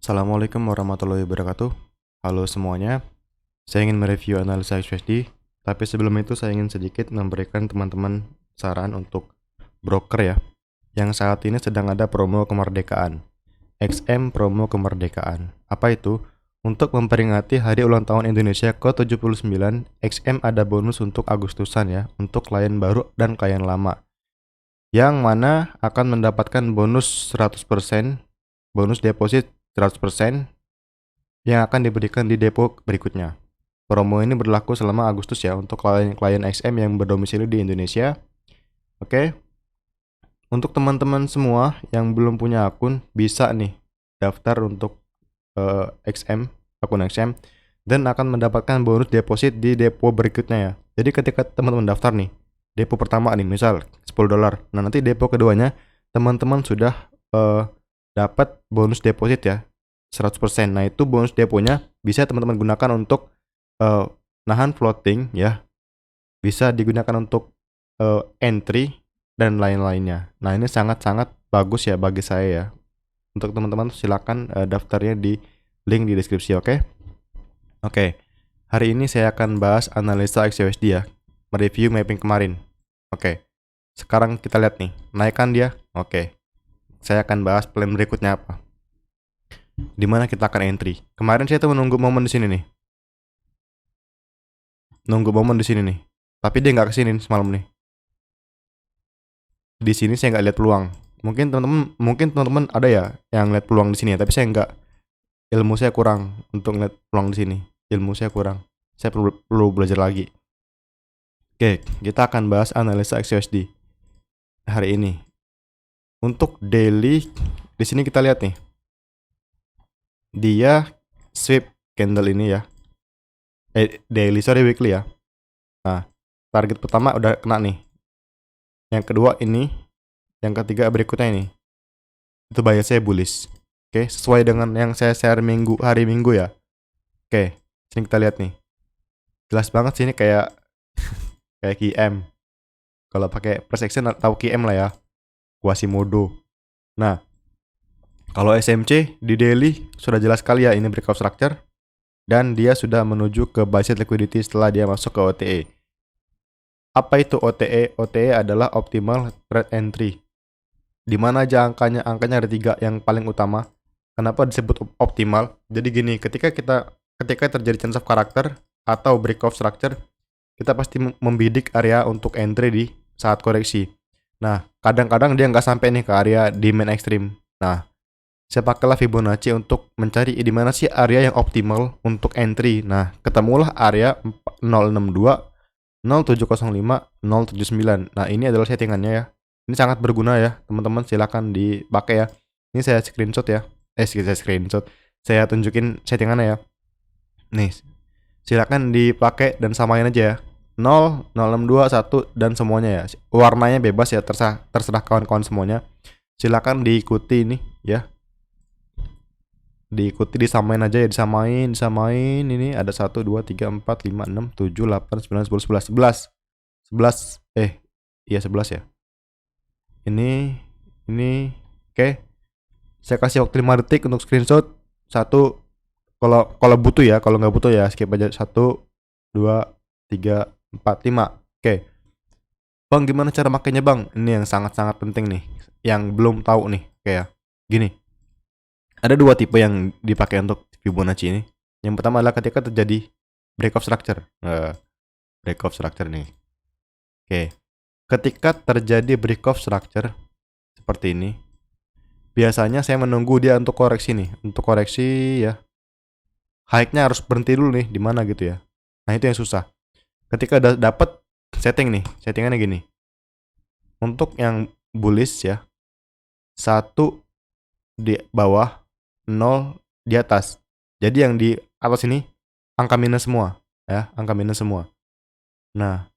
Assalamualaikum warahmatullahi wabarakatuh. Halo semuanya, saya ingin mereview analisa USD, tapi sebelum itu saya ingin sedikit memberikan teman-teman saran untuk broker ya, yang saat ini sedang ada promo kemerdekaan. XM promo kemerdekaan. Apa itu? Untuk memperingati hari ulang tahun Indonesia ke-79, XM ada bonus untuk Agustusan ya, untuk klien baru dan klien lama. Yang mana akan mendapatkan bonus 100%, bonus deposit 100% yang akan diberikan di depo berikutnya. Promo ini berlaku selama Agustus ya untuk klien-klien XM yang berdomisili di Indonesia. Oke, untuk teman-teman semua yang belum punya akun bisa nih daftar untuk XM, akun XM, dan akan mendapatkan bonus deposit di depo berikutnya ya. Jadi ketika teman-teman daftar nih, depo pertama nih misal $10. Nah, nanti depo keduanya teman-teman sudah dapat bonus deposit ya 100%. Nah, itu bonus deponya bisa teman-teman gunakan untuk nahan floating ya. Bisa digunakan untuk entry dan lain-lainnya. Nah, ini sangat-sangat bagus ya bagi saya ya. Untuk teman-teman silakan daftarnya di link di deskripsi, oke? Oke. Hari ini saya akan bahas analisa XUSD ya. Mereview mapping kemarin. Oke. Sekarang kita lihat nih, naikkan dia. Oke. Saya akan bahas plan berikutnya apa. Dimana kita akan entry. Kemarin saya tuh menunggu momen di sini nih. Nunggu momen di sini nih. Tapi dia nggak kesini semalam nih. Di sini saya nggak lihat peluang. Mungkin teman-teman ada ya yang lihat peluang di sini ya, tapi saya nggak. Ilmu saya kurang untuk lihat peluang di sini. Ilmu saya kurang. Saya perlu belajar lagi. Oke, kita akan bahas analisa XUSD hari ini. Untuk daily di sini kita lihat nih. Dia sweep candle ini ya. Weekly ya. Nah, target pertama udah kena nih. Yang kedua ini, yang ketiga berikutnya ini. Itu bias saya bullish. Oke, sesuai dengan yang saya share hari Minggu ya. Oke, sini kita lihat nih. Jelas banget sini kayak kayak QM. Kalau pakai price action tahu QM lah ya. Quasimodo. Nah, kalau SMC di daily sudah jelas sekali ya ini breakout structure dan dia sudah menuju ke buy side liquidity setelah dia masuk ke OTE. Apa itu OTE? OTE adalah optimal trade entry. Di mana aja angkanya ada 3 yang paling utama. Kenapa disebut optimal? Jadi gini, ketika terjadi change of character atau breakout structure, kita pasti membidik area untuk entry di saat koreksi. Nah, kadang-kadang dia nggak sampai nih ke area demand extreme. Nah, saya pakailah Fibonacci untuk mencari di mana sih area yang optimal untuk entry. Nah, ketemulah area 062, 0705, 079. Nah, ini adalah settingannya ya. Ini sangat berguna ya, teman-teman silakan dipakai ya. Ini saya screenshot ya. Saya tunjukin settingannya ya. Nih, silakan dipakai dan samain aja ya. 0, 062, 1 dan semuanya ya. Warnanya bebas ya, terserah kawan-kawan semuanya. Silakan diikuti ini ya. Diikuti, disamain aja ya, disamain. Ini ada 1 2 3 4 5 6 7 8 9 10 11. 11 iya 11 ya. Ini oke. Saya kasih waktu 5 detik untuk screenshot. 1, kalau butuh ya, kalau nggak butuh ya skip aja. 1 2 3 4 5. Oke. Bang, gimana cara makainya, Bang? Ini yang sangat-sangat penting nih, yang belum tahu nih. Kayak gini. Ada 2 tipe yang dipakai untuk Fibonacci ini. Yang pertama adalah ketika terjadi breakout structure. Breakout structure nih. Oke. Ketika terjadi breakout structure seperti ini, biasanya saya menunggu dia untuk koreksi nih. Untuk koreksi ya, high-nya harus berhenti dulu nih di mana gitu ya. Nah, itu yang susah. Ketika udah dapat setting nih, settingannya gini. Untuk yang bullish ya, 1 di bawah, 0 di atas. Jadi yang di atas ini angka minus semua ya, angka minus semua. Nah,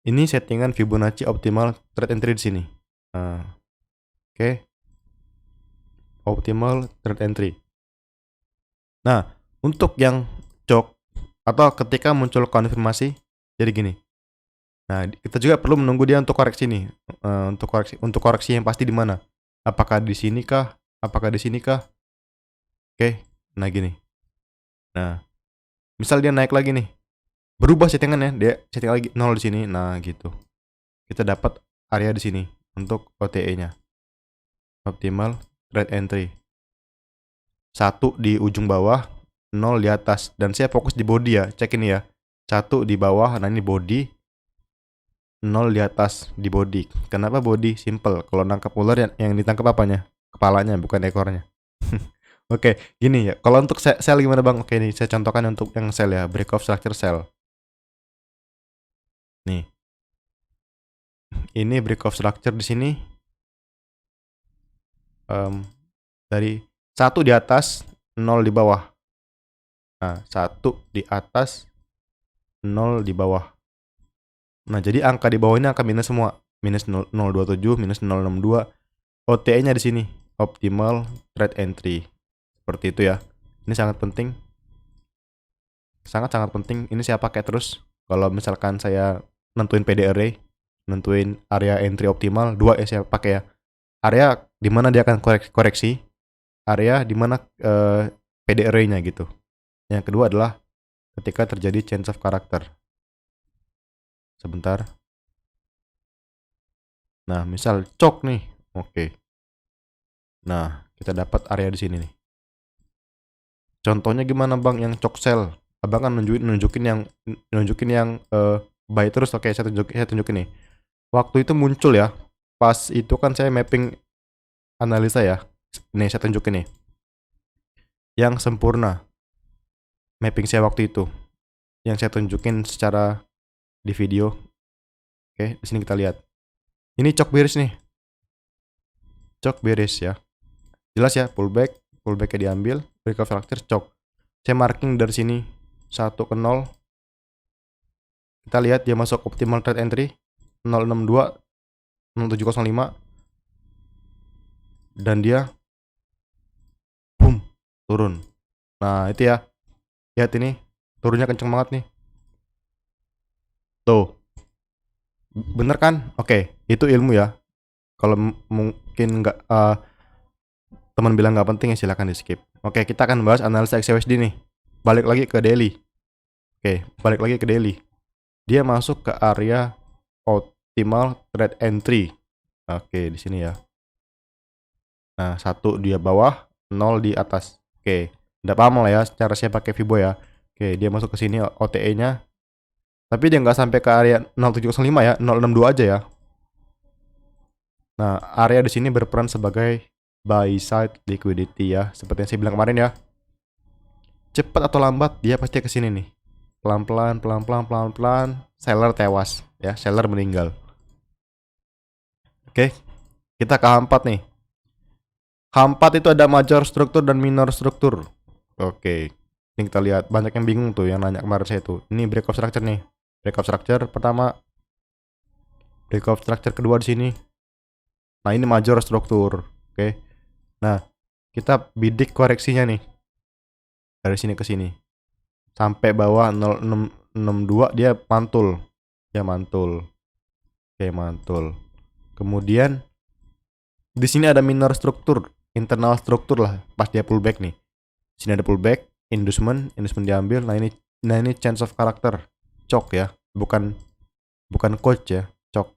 ini settingan Fibonacci optimal trade entry di sini. Oke. Optimal trade entry. Nah, untuk yang cok atau ketika muncul konfirmasi jadi gini. Nah, kita juga perlu menunggu dia untuk koreksi nih. Untuk koreksi yang pasti di mana? Apakah di sini kah? Apakah di sini kah? Oke. Nah gini. Nah, misal dia naik lagi nih, berubah settingannya, dia setting lagi 0 di sini. Nah, gitu. Kita dapat area di sini untuk OTE-nya. Optimal Trade Entry. 1 di ujung bawah, 0 di atas. Dan saya fokus di body ya. Cek ini ya. 1 di bawah, nah ini body. 0 di atas di body. Kenapa body? Simple. Kalau nangkap ular yang ditangkap apanya? Kepalanya, bukan ekornya. Oke, gini ya. Kalau untuk sel gimana Bang? Oke nih, saya contohkan untuk yang sel ya. Break of structure cell. Nih. Ini break of structure di sini. Dari 1 di atas, 0 di bawah. Nah, 1 di atas, 0 di bawah. Nah, jadi angka di bawah ini angka minus semua. Minus 0,027, minus 0,62. OTE-nya di sini. Optimal Trade Entry. Seperti itu ya. Ini sangat penting. Sangat-sangat penting. Ini saya pakai terus. Kalau misalkan saya nentuin PD array, nentuin area entry optimal, 2 ya saya pakai ya. Area di mana dia akan koreksi, area di mana PD array-nya gitu. Yang kedua adalah ketika terjadi change of character. Sebentar. Nah, misal cok nih. Oke. Nah, kita dapat area di sini nih. Contohnya gimana Bang yang cok cell? Abang kan nunjukin yang by terus. Oke, saya tunjukin nih. Waktu itu muncul ya. Pas itu kan saya mapping analisa ya. Nih saya tunjukin nih. Yang sempurna mapping saya waktu itu. Yang saya tunjukin secara di video. Oke, di sini kita lihat. Ini cok beres nih. Cok beres ya. Jelas ya, pullback-nya diambil, break of structure cok. Saya marking dari sini 1 ke 0. Kita lihat dia masuk optimal trade entry 062 0705 dan dia boom turun. Nah, itu ya. Lihat ini, turunnya kenceng banget nih. Tuh. Bener kan? Oke, itu ilmu ya. Kalau mungkin nggak teman bilang nggak penting ya silakan di skip. Oke, kita akan bahas analisa XUSD nih. Balik lagi ke daily. Oke, balik lagi ke daily. Dia masuk ke area optimal trade entry. Oke, di sini ya. Nah, 1 dia bawah, 0 di atas. Oke, udah paham lah ya cara saya pakai Fibo ya. Oke, dia masuk ke sini OTE-nya. Tapi dia nggak sampai ke area 0705 ya, 062 aja ya. Nah, area di sini berperan sebagai buy side liquidity ya, seperti yang saya bilang kemarin ya. Cepat atau lambat dia pasti ke sini nih. Pelan-pelan, seller tewas ya, seller meninggal. Oke, kita ke H4 nih. H4 itu ada major struktur dan minor struktur. Oke, ini kita lihat banyak yang bingung tuh yang nanya kemarin saya tuh. Ini break of structure nih. Break of structure pertama, break of structure kedua di sini. Nah, ini major struktur. Oke. Nah, kita bidik koreksinya nih. Dari sini ke sini. Sampai bawah 0662 dia mantul. Ya mantul. Oke, mantul. Kemudian di sini ada minor struktur, internal struktur lah pas dia pullback nih. Sini ada pullback, inducement diambil. Nah ini change of character. Cok ya, bukan coach ya, cok.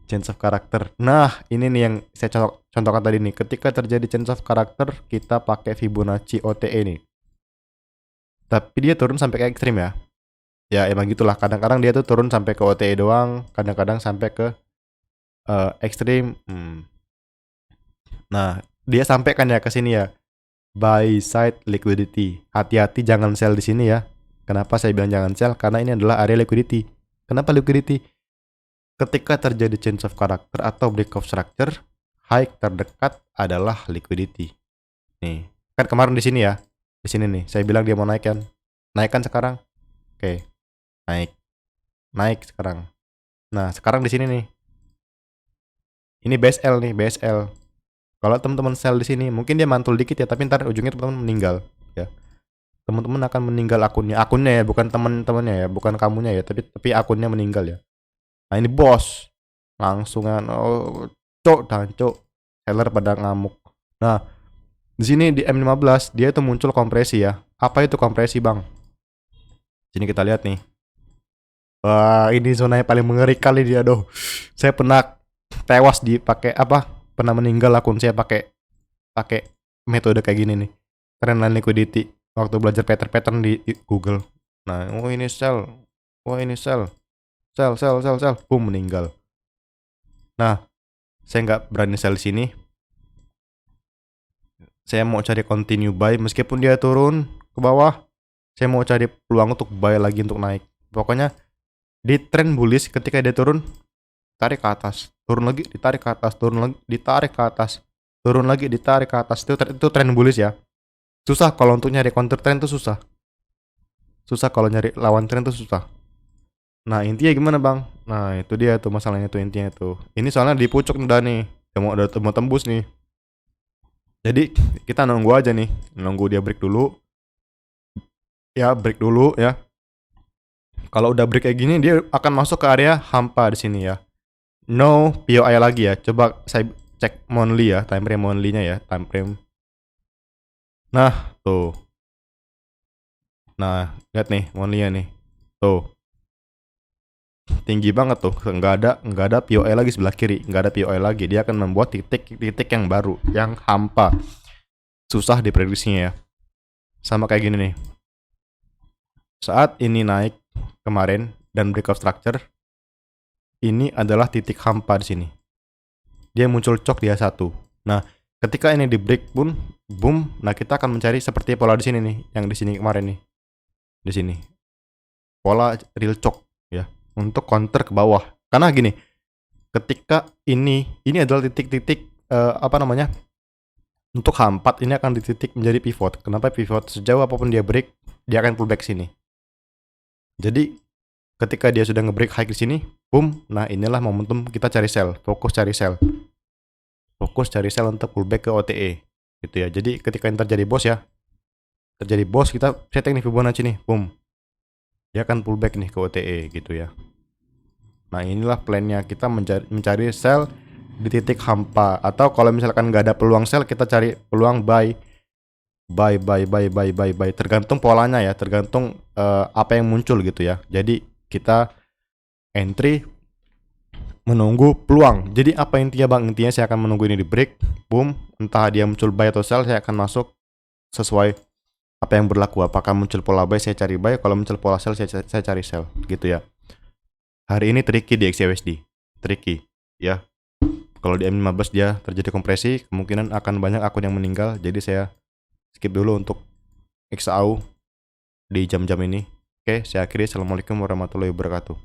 Change of character. Nah, ini nih yang saya contohkan tadi nih. Ketika terjadi change of character, kita pakai Fibonacci OTE nih. Tapi dia turun sampai ke ekstrim ya. Ya emang gitulah. Kadang-kadang dia tuh turun sampai ke OTE doang. Kadang-kadang sampai ke ekstrim. Nah, dia sampaikan ya ke sini ya. Buy side liquidity. Hati-hati jangan sell di sini ya. Kenapa saya bilang jangan sell? Karena ini adalah area liquidity. Kenapa liquidity? Ketika terjadi change of character atau break of structure, high terdekat adalah liquidity. Nih, kan kemarin di sini ya. Di sini nih, saya bilang dia mau naik kan. Naik kan sekarang? Oke. Naik. Naik sekarang. Nah, sekarang di sini nih. Ini BSL nih, BSL. Kalau teman-teman sell di sini, mungkin dia mantul dikit ya, tapi ntar ujungnya teman-teman meninggal ya. Teman-teman akan meninggal akunnya ya, bukan teman-temannya ya, bukan kamunya ya, tapi akunnya meninggal ya. Nah, ini bos. Langsungan cok dan cok. Seller pada ngamuk. Nah, Di sini di M15 dia itu muncul kompresi ya. Apa itu kompresi, Bang? Sini kita lihat nih. Wah, ini zona yang paling mengerikan kali dia, doh. Saya pernah tewas di pakai apa? Pernah meninggal akun saya pakai pakai metode kayak gini nih. Trendline liquidity waktu belajar pattern-pattern di Google. Nah, oh ini sell. Oh ini sell. Sell, sell, sell, sell. Boom, meninggal. Nah, saya nggak berani sell di sini. Saya mau cari continue buy meskipun dia turun ke bawah. Saya mau cari peluang untuk buy lagi untuk naik. Pokoknya di trend bullish ketika dia turun, tarik ke atas, turun lagi, ditarik ke atas, turun lagi, ditarik ke atas, turun lagi, ditarik ke atas. Itu trend bullish ya. Susah kalau untuk nyari counter trend tuh susah. Susah kalau nyari lawan trend tuh susah. Nah, intinya gimana, Bang? Nah, itu dia tuh masalahnya tuh intinya tuh. Ini soalnya di pucuk udah nih. Udah mau tembus nih. Jadi kita nunggu aja nih, nunggu dia break dulu. Ya, break dulu ya. Kalau udah break kayak gini dia akan masuk ke area hampa di sini ya. No POI lagi ya. Coba saya cek monthly ya, time frame monthly-nya ya, time frame. Nah, tuh. Nah, lihat nih monthly-nya nih. Tuh. Tinggi banget tuh. Nggak ada POI lagi sebelah kiri, nggak ada POI lagi. Dia akan membuat titik-titik yang baru, yang hampa. Susah diprediksinya ya. Sama kayak gini nih. Saat ini naik kemarin dan breakout structure, ini adalah titik hampa di sini. Dia muncul cok dia satu. Nah, ketika ini di break pun boom, nah kita akan mencari seperti pola di sini nih, yang di sini kemarin nih. Di sini. Pola real cok ya, untuk counter ke bawah. Karena gini, ketika ini adalah titik-titik apa namanya? Untuk H4 ini akan dititik menjadi pivot. Kenapa pivot? Sejauh apapun dia break, dia akan pullback sini. Jadi ketika dia sudah nge-break high di sini, boom, nah inilah momentum kita cari sell, fokus cari sell. Fokus cari sell untuk pullback ke OTE gitu ya. Jadi ketika ini terjadi boss ya, terjadi boss kita setting nih Fibonacci nih, boom. Dia akan pullback nih ke OTE gitu ya. Nah, inilah plannya kita mencari sell di titik hampa, atau kalau misalkan nggak ada peluang sell kita cari peluang buy tergantung polanya ya, tergantung apa yang muncul gitu ya. Jadi kita entry menunggu peluang. Jadi apa intinya, Bang? Intinya saya akan menunggu ini di break, boom, entah dia muncul buy atau sell, saya akan masuk sesuai apa yang berlaku. Apakah muncul pola buy saya cari buy, kalau muncul pola sell saya cari sell gitu ya. Hari ini tricky di XAUSD, tricky ya. Kalau di M15 dia terjadi kompresi, kemungkinan akan banyak akun yang meninggal. Jadi saya skip dulu untuk XAU di jam-jam ini. Oke, saya akhiri. Assalamualaikum warahmatullahi wabarakatuh.